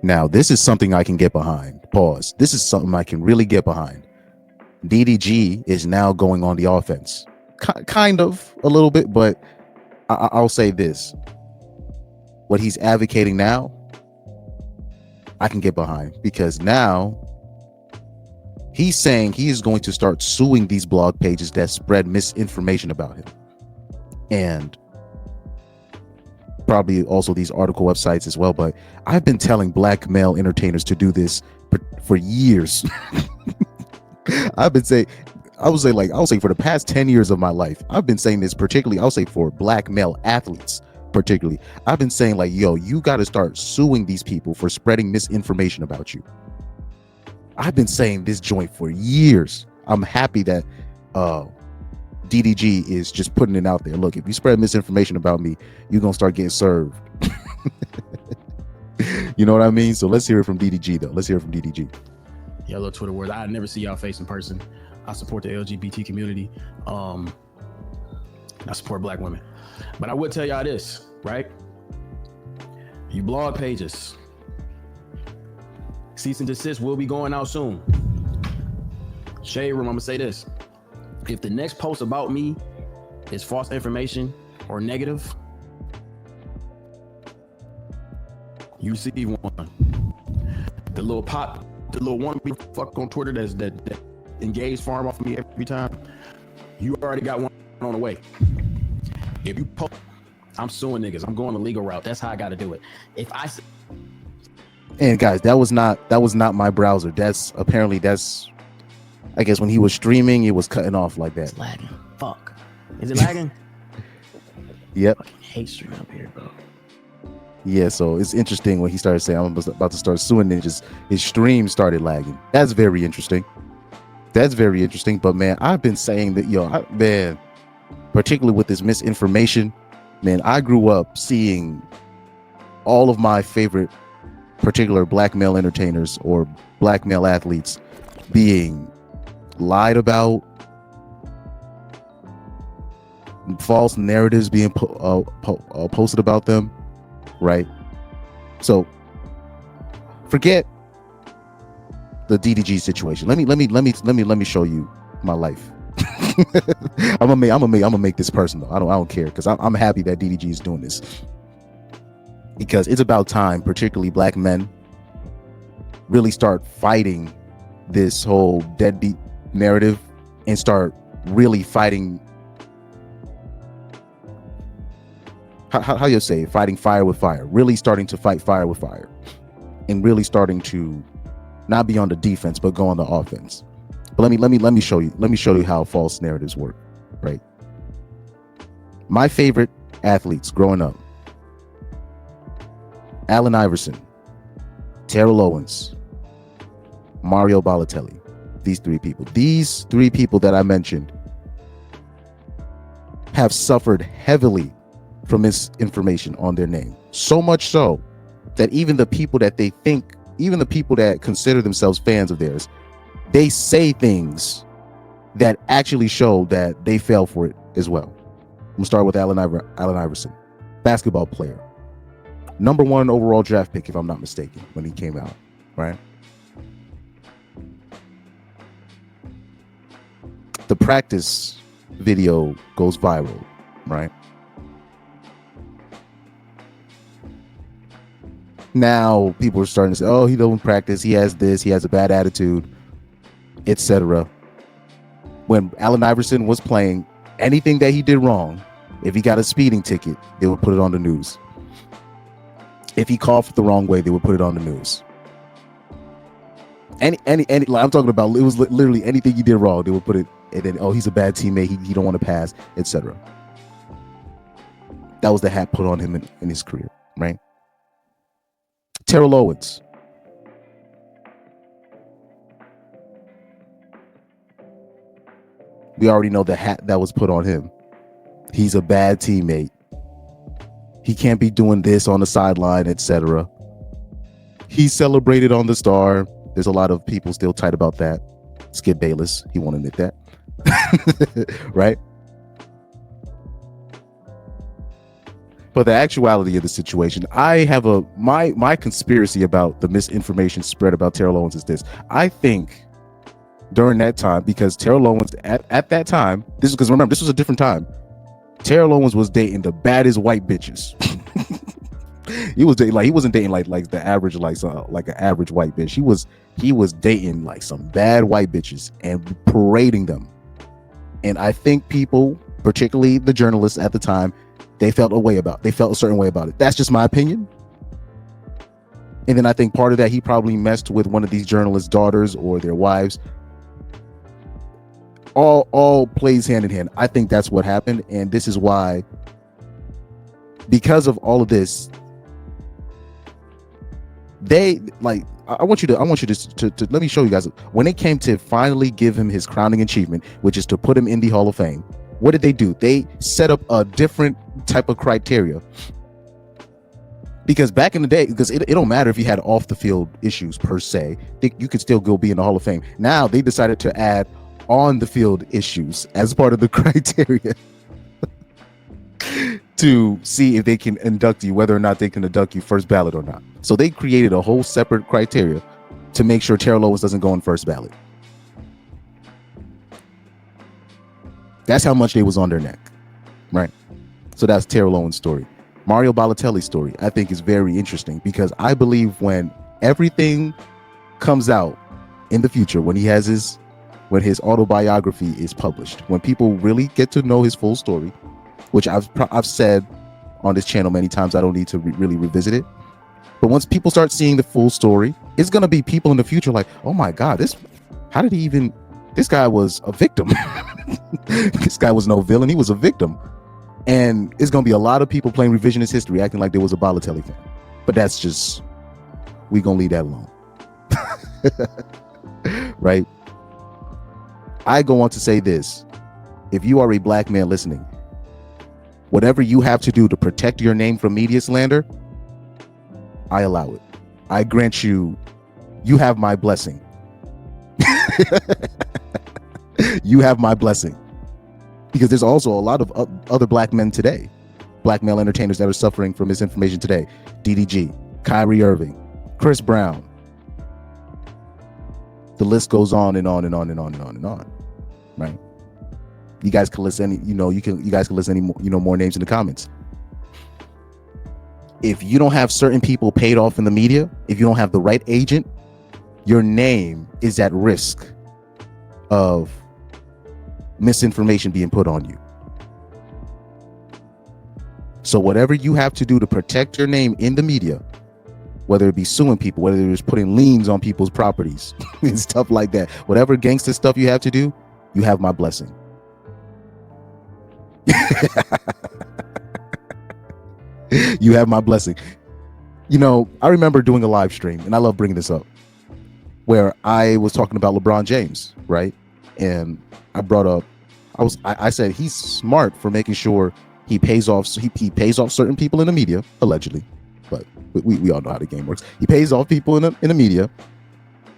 Now, this is something I can get behind. Pause. This is something I can really get behind. DDG is now going on the offense. Kind of, a little bit, but I'll say this. What he's advocating now, I can get behind, because now he's saying he is going to start suing these blog pages that spread misinformation about him. And probably also these article websites as well. But I've been telling black male entertainers to do this for years. I've been saying, I'll say for the past 10 years of my life, I've been saying this, particularly, I'll say for black male athletes, particularly. I've been saying, like, yo, you got to start suing these people for spreading misinformation about you. I've been saying this joint for years. I'm happy that DDG is just putting it out there. Look, if you spread misinformation about me, you're going to start getting served. You know what I mean? So let's hear it from DDG, though. Let's hear it from DDG. Yeah, little Twitter words. I never see y'all face in person. I support the LGBT community. I support black women. But I would tell y'all this, right? You blog pages, cease and desist will be going out soon. Shade room, I'm gonna say this. If the next post about me is false information or negative, you receive one. The little one fuck on Twitter that engage farm off of me every time, you already got one on the way. If you post, I'm suing niggas. I'm going the legal route. That's how I got to do it. And guys, that was not my browser. I guess when he was streaming, it was cutting off like that. It's lagging. Fuck. Is it lagging? Yep. I fucking hate streaming up here, bro. Yeah, so it's interesting when he started saying, I'm about to start suing ninjas. His stream started lagging. That's very interesting. But man, I've been saying that, particularly with this misinformation, man, I grew up seeing all of my favorite particular black male entertainers or black male athletes being lied about, false narratives being posted about them, right? So forget the DDG situation. Let me show you my life. I'm gonna make this personal. I don't care, because I'm happy that DDG is doing this, because it's about time, particularly black men, really start fighting this whole deadbeat narrative and start really fighting. How you say it? Fighting fire with fire. Really starting to fight fire with fire, and really starting to not be on the defense but go on the offense. But let me show you how false narratives work, right? My favorite athletes growing up: Allen Iverson, Terrell Owens, Mario Balotelli. These three people that I mentioned have suffered heavily from misinformation on their name. So much so that even the people that consider themselves fans of theirs, they say things that actually show that they fell for it as well. I'm gonna start with Allen Iverson, basketball player, #1 overall draft pick, if I'm not mistaken, when he came out, right? The practice video goes viral, right? Now people are starting to say, oh, he doesn't practice, he has this, he has a bad attitude, etc. When Allen Iverson was playing, anything that he did wrong, if he got a speeding ticket, they would put it on the news. If he coughed the wrong way, they would put it on the news. Any like I'm talking about, it was literally anything he did wrong, they would put it, and then, oh, he's a bad teammate, he don't want to pass, etc. That was the hat put on him in his career, right? Terrell Owens. We already know the hat that was put on him. He's a bad teammate. He can't be doing this on the sideline, etc. He celebrated on the Star. There's a lot of people still tight about that. Skip Bayless, he won't admit that. Right? But the actuality of the situation, I have my conspiracy about the misinformation spread about Terrell Owens is this. I think during that time, because Terrell Owens at that time, this is because remember, this was a different time. Terrell Owens was dating the baddest white bitches. He was dating he wasn't dating like the average like an average white bitch. He was dating like some bad white bitches and parading them. And I think people, particularly the journalists at the time, they felt a certain way about it. That's just my opinion. And then I think part of that, he probably messed with one of these journalists' daughters or their wives. All plays hand in hand. I think that's what happened, and this is why, because of all of this, they like. I want you to let me show you guys. When it came to finally give him his crowning achievement, which is to put him in the Hall of Fame, what did they do? They set up a different type of criteria. Because back in the day, because it don't matter if you had off the field issues per se, you could still go be in the Hall of Fame. Now they decided to add on the field issues as part of the criteria to see if they can induct you, whether or not they can induct you first ballot or not. So they created a whole separate criteria to make sure Terrell Owens doesn't go in first ballot. That's how much they was on their neck, right? So that's Terrell Owens' story. Mario Balotelli's story, I think, is very interesting because I believe when everything comes out in the future, when his autobiography is published, when people really get to know his full story, which I've said on this channel many times, I don't need to really revisit it. But once people start seeing the full story, it's gonna be people in the future like, oh my God, this guy was a victim. This guy was no villain, he was a victim. And it's gonna be a lot of people playing revisionist history, acting like there was a Balotelli fan. But that's just, we gonna leave that alone. Right? I go on to say this. If you are a black man listening, whatever you have to do to protect your name from media slander, I allow it. I grant you have my blessing. You have my blessing. Because there's also a lot of other black men today, black male entertainers that are suffering from misinformation today. DDG, Kyrie Irving, Chris Brown. The list goes on and on and on and on and on and on. Right? You guys can list any, you guys can list any more names in the comments. If you don't have certain people paid off in the media, if you don't have the right agent, your name is at risk of misinformation being put on you. So whatever you have to do to protect your name in the media, whether it be suing people, whether it's putting liens on people's properties and stuff like that, whatever gangster stuff you have to do, you have my blessing. You have my blessing. I remember doing a live stream, and I love bringing this up, where I was talking about LeBron James, right? And I brought up, I said he's smart for making sure he pays off certain people in the media, allegedly, but we all know how the game works. He pays off people in the media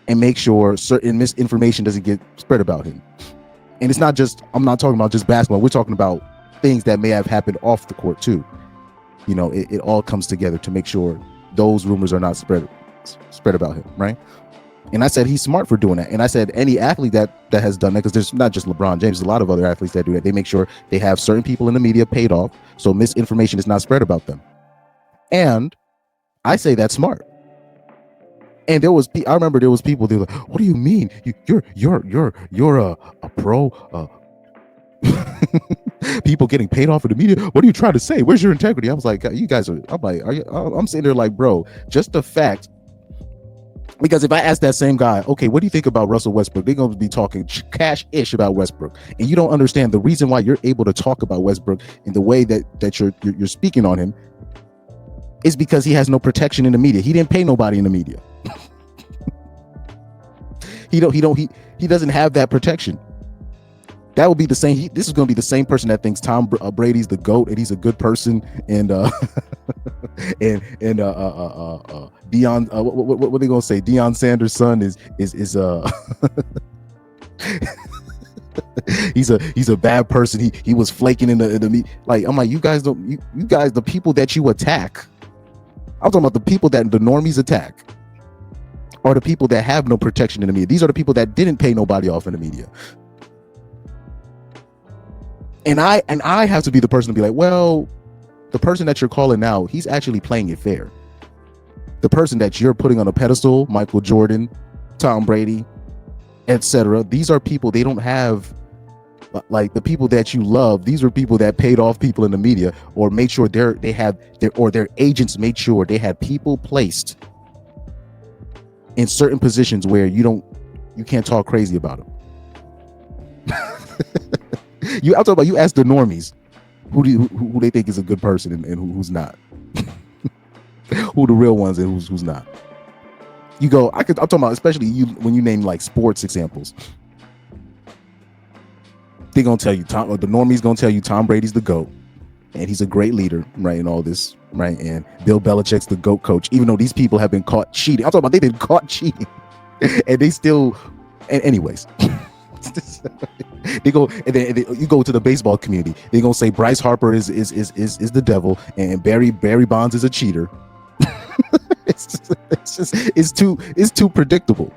and make sure certain misinformation doesn't get spread about him. And it's not just, I'm not talking about just basketball. We're talking about things that may have happened off the court too. It all comes together to make sure those rumors are not spread about him, right? And I said he's smart for doing that. And I said any athlete that has done that, because there's not just LeBron James, there's a lot of other athletes that do that. They make sure they have certain people in the media paid off so misinformation is not spread about them. And I say that's smart. And I remember there was people, they were like, what do you mean? You're a pro, people getting paid off in the media. What are you trying to say? Where's your integrity? I was like, I'm sitting there like, bro, just the fact, because if I ask that same guy, okay, what do you think about Russell Westbrook? They're going to be talking cash-ish about Westbrook. And you don't understand the reason why you're able to talk about Westbrook in the way that you're speaking on him is because he has no protection in the media. He didn't pay nobody in the media. He doesn't have that protection. That would be the same. This is going to be the same person that thinks Tom Brady's the GOAT and he's a good person, and Deion. What are they going to say? Deion Sanders' son is he's a bad person. He was flaking in the meet. Like, I'm like, you guys don't, you guys, the people that you attack, I'm talking about the people that the normies attack, are the people that have no protection in the media. These are the people that didn't pay nobody off in the media. And I have to be the person to be like, well, the person that you're calling out, he's actually playing it fair. The person that you're putting on a pedestal, Michael Jordan, Tom Brady, etc. These are people, they don't have, like, the people that you love. These are people that paid off people in the media, or made sure their agents made sure they had people placed in certain positions where you can't talk crazy about them. I'm talking about, you ask the normies who they think is a good person and who's not. Who the real ones and who's not. You go, I'm talking about, especially you when you name like sports examples. They're gonna tell you the normies gonna tell you Tom Brady's the GOAT and he's a great leader, right? And all this, right? And Bill Belichick's the GOAT coach, even though these people have been caught cheating. I'm talking about, they've been caught cheating, and they still. And anyways, they go, and then you go to the baseball community. They're gonna say Bryce Harper is the devil, and Barry Bonds is a cheater. It's too predictable.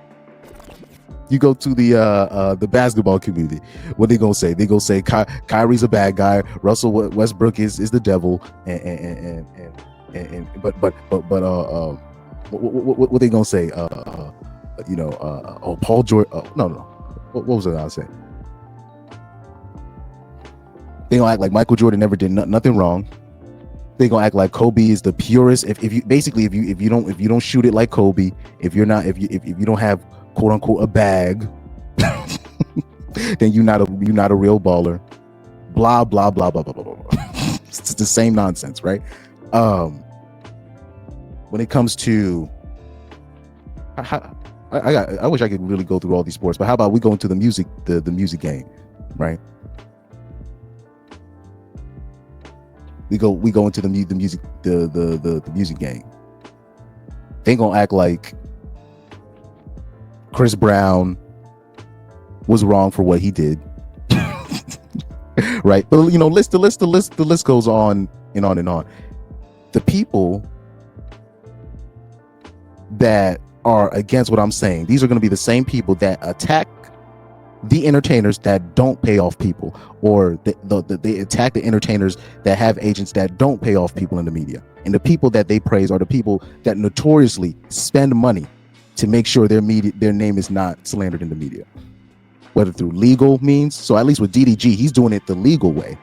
You go to the basketball community. What they gonna say? They gonna say Kyrie's a bad guy. Russell Westbrook is the devil. But what they gonna say? Paul George. No. What was it I was saying? They gonna act like Michael Jordan never did nothing wrong. They gonna act like Kobe is the purest. If you don't shoot it like Kobe, if you don't have quote unquote a bag, then you're not a real baller. Blah blah blah blah blah blah blah. It's the same nonsense, right? When it comes to, I wish I could really go through all these sports, but how about we go into the music game, right? We go into the music game. They ain't gonna act like Chris Brown was wrong for what he did, right? But the list goes on and on and on. The people that are against what I'm saying, these are going to be the same people that attack the entertainers that don't pay off people, or they attack the entertainers that have agents that don't pay off people in the media. And the people that they praise are the people that notoriously spend money to make sure their name is not slandered in the media, whether through legal means. So at least with DDG, he's doing it the legal way.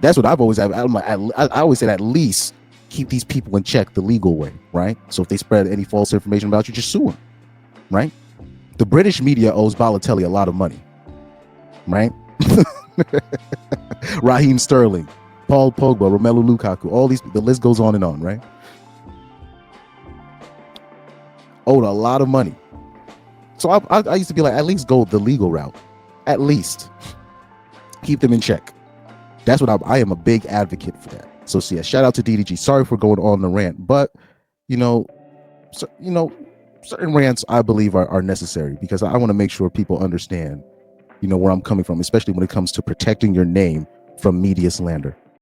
That's what I've always had. I always said, at least keep these people in check the legal way, right? So if they spread any false information about you, just sue them, right? The British media owes Balotelli a lot of money, right? Raheem Sterling, Paul Pogba, Romelu Lukaku, all these, the list goes on and on, right? Owed a lot of money. So I used to be like, at least go the legal route. At least keep them in check. That's what I am a big advocate for that. So yeah, shout out to DDG. Sorry for going on the rant, but certain rants I believe are necessary, because I want to make sure people understand, where I'm coming from, especially when it comes to protecting your name from media slander.